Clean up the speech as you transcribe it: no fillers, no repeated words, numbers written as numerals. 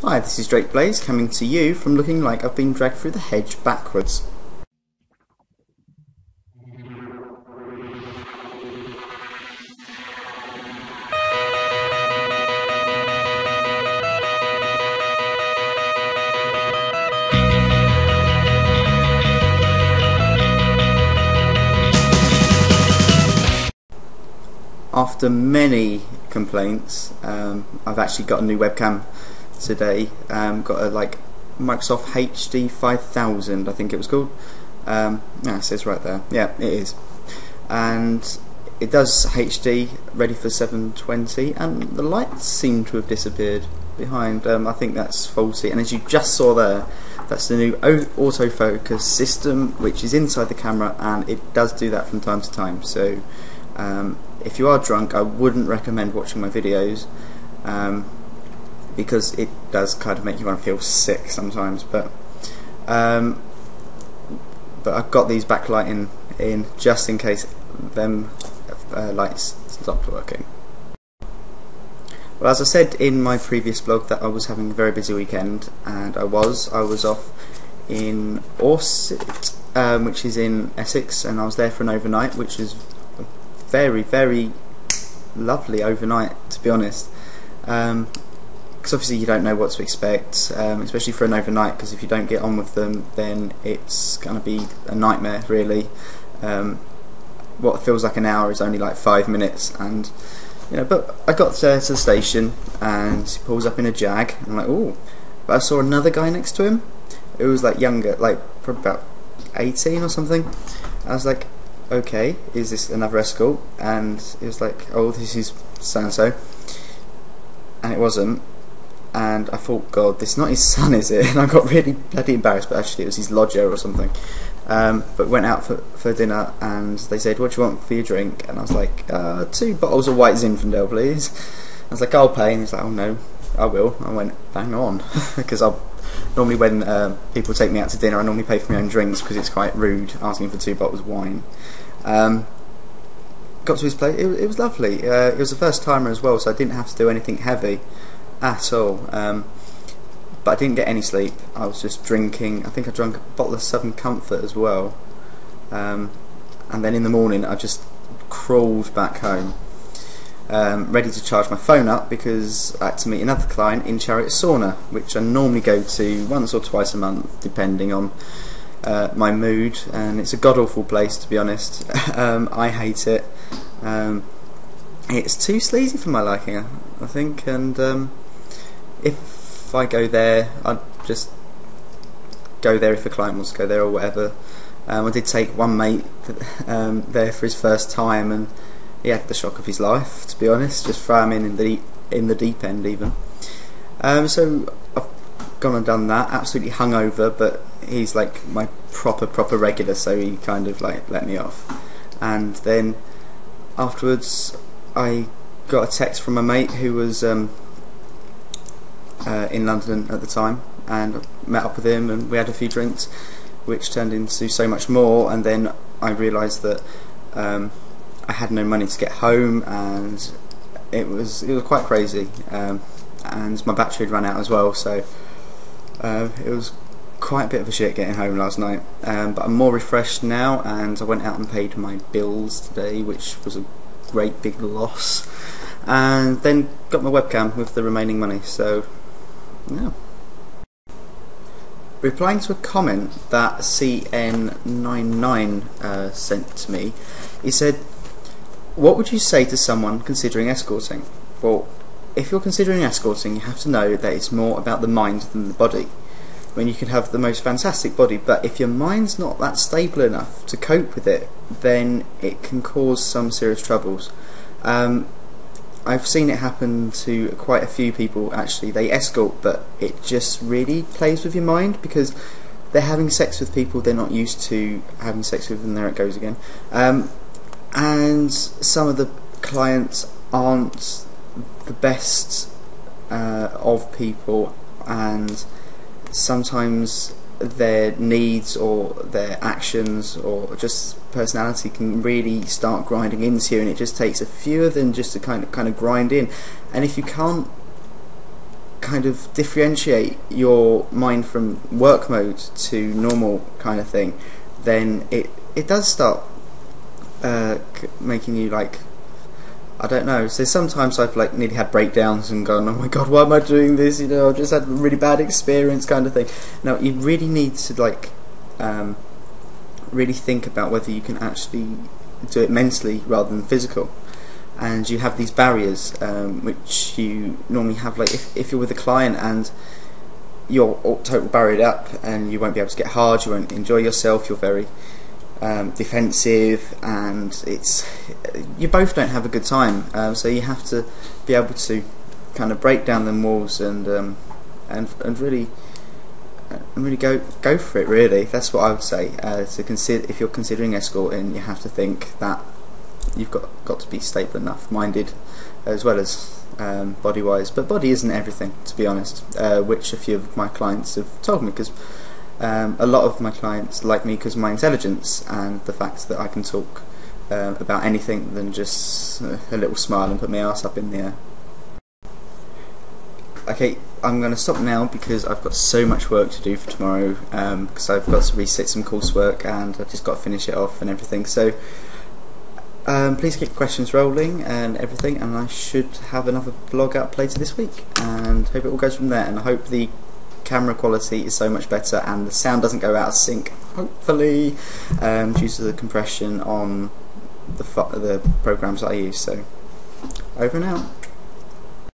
Hi, this is Blaize coming to you from looking like I've been dragged through the hedge backwards. After many complaints, I've actually got a new webcam today. Got a Microsoft HD 5000, I think it was called. Yeah, it says right there. Yeah, it is, and it does HD, ready for 720, and the lights seem to have disappeared behind. I think that's faulty, and as you just saw there, that's the new autofocus system which is inside the camera, and it does do that from time to time. So if you are drunk, I wouldn't recommend watching my videos, because it does kind of make you want to feel sick sometimes. But I've got these backlighting in just in case them lights stopped working. Well, as I said in my previous blog, that I was having a very busy weekend, and I was off in Orsett, which is in Essex, and I was there for an overnight, which is very, very lovely overnight, to be honest, because obviously you don't know what to expect, especially for an overnight, because if you don't get on with them, then it's going to be a nightmare, really. What feels like an hour is only like 5 minutes, and but I got there to the station, and he pulls up in a Jag, and I'm like, ooh, but I saw another guy next to him who was like younger, like probably about 18 or something. I was like, okay, is this another escort? And it was like, oh, this is so-and-so, and it wasn't. And I thought, God, this is not his son, is it? And I got really bloody embarrassed, but actually it was his lodger or something. But went out for dinner, and they said, what do you want for your drink? And I was like, 2 bottles of white Zinfandel, please. I was like, I'll pay. And he's like, oh no, I will. I went, bang on, because normally when people take me out to dinner, I normally pay for my own drinks, because it's quite rude asking for 2 bottles of wine. Got to his place. It was lovely. It was the first timer as well, so I didn't have to do anything heavy at all. But I didn't get any sleep. I was just drinking. I think I drank a bottle of Southern Comfort as well. And then in the morning I just crawled back home, ready to charge my phone up, because I had to meet another client in Chariot Sauna, which I normally go to once or twice a month depending on my mood, and it's a god-awful place, to be honest. I hate it. It's too sleazy for my liking, I think, and if I go there, I'd just go there if a client wants to go there or whatever. I did take one mate there for his first time, and he had the shock of his life, to be honest. Just throw him in the deep end even. So I've gone and done that, absolutely hungover, but he's like my proper regular, so he kind of like let me off. And then afterwards I got a text from a mate who was in London at the time, and I met up with him, and we had a few drinks, which turned into so much more. And then I realised that I had no money to get home, and it was quite crazy, and my battery had run out as well, so it was quite a bit of a shit getting home last night. But I'm more refreshed now, and I went out and paid my bills today, which was a great big loss, and then got my webcam with the remaining money. So yeah. Replying to a comment that CN99 sent to me, he said, what would you say to someone considering escorting? Well, if you're considering escorting, you have to know that it's more about the mind than the body. I mean, you can have the most fantastic body, but if your mind's not that stable enough to cope with it, then it can cause some serious troubles. I've seen it happen to quite a few people, actually. They escort, but it just really plays with your mind, because they're having sex with people they're not used to having sex with, and there it goes again. And some of the clients aren't the best of people, and sometimes their needs or their actions or just personality can really start grinding into you, and it just takes a few of them just to kind of grind in. And if you can't kind of differentiate your mind from work mode to normal kind of thing, then it does start making you like, I don't know. So sometimes I've like nearly had breakdowns and gone, oh my god, why am I doing this? You know, I've just had a really bad experience, kind of thing. Now you really need to like really think about whether you can actually do it mentally rather than physical. And you have these barriers which you normally have, like if you're with a client and you're all total barriered up and you won't be able to get hard, you won't enjoy yourself, you're very defensive, and you both don't have a good time. So you have to be able to kind of break down them walls and really go for it. Really, that's what I would say. To consider, if you're considering escorting, you have to think that you've got to be stable enough, minded, as well as body wise. But body isn't everything, to be honest, which a few of my clients have told me, because a lot of my clients like me because of my intelligence and the fact that I can talk about anything than just a little smile and put my ass up in the air. Okay, I'm going to stop now because I've got so much work to do for tomorrow, because I've got to reset some coursework and I've just got to finish it off and everything. So please keep questions rolling and everything, and I should have another vlog up later this week, and hope it all goes from there. And I hope the camera quality is so much better and the sound doesn't go out of sync, hopefully, due to the compression on the programs that I use. So over and out.